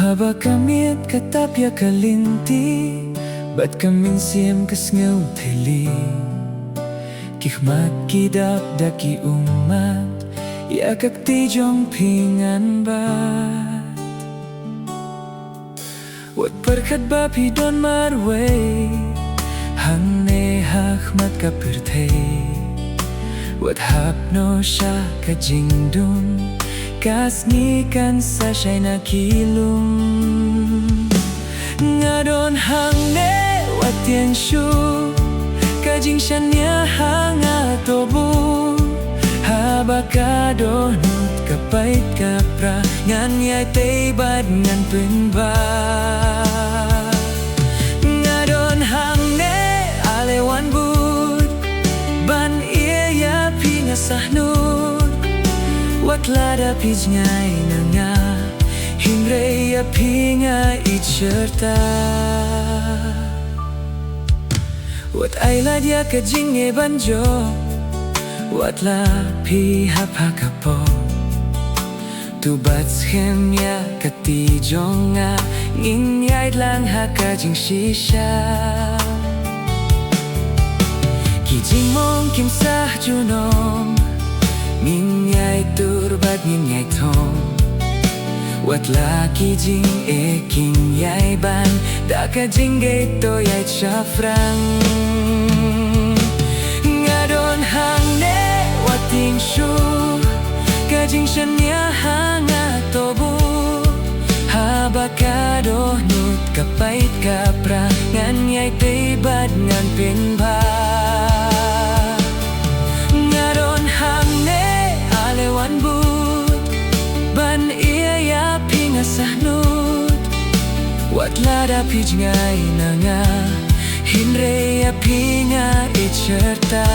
Haba kami't katapya kalinti, ba't kamin siyem kasngaw tili. Kikmat kidap daki umat, yakak tijong pingan bat. Wat perkat bapi don marway, hangne hakmat kapirte. Wat hapno siya kajingdun, kasngikan sa siya'y nakilum. Nga don hangne wat yang shu, kajing siya niya hanga tobu. Haba ka donut kapait kapra, ngan ya'y taybad ngan pinba. Nga don hangne alewan bud, ban iya pinga sahnut. Wat lada pijngay na nga, hingre ya pinga itserta. Wat ay ladya kajinge banjo, wat la pihapakapo. Tubat shem ya katijonga, nginyay lang hakajing shisha. Kijing mong kimsah junom, nginyay turbat nginyay tong. Wat la kijing eking yay ban, da kajing gaito yay chafrang. Nga don hangne wat ting shu, kajing shanya hanga tobu. Haba ka donut kapait kapra, ngan yay taybad ngan pinba. Nga don hangne alewan bud, ban iya ya pinga sahnut. Wat lada pijngay na nga, hinre ya pinga itserta.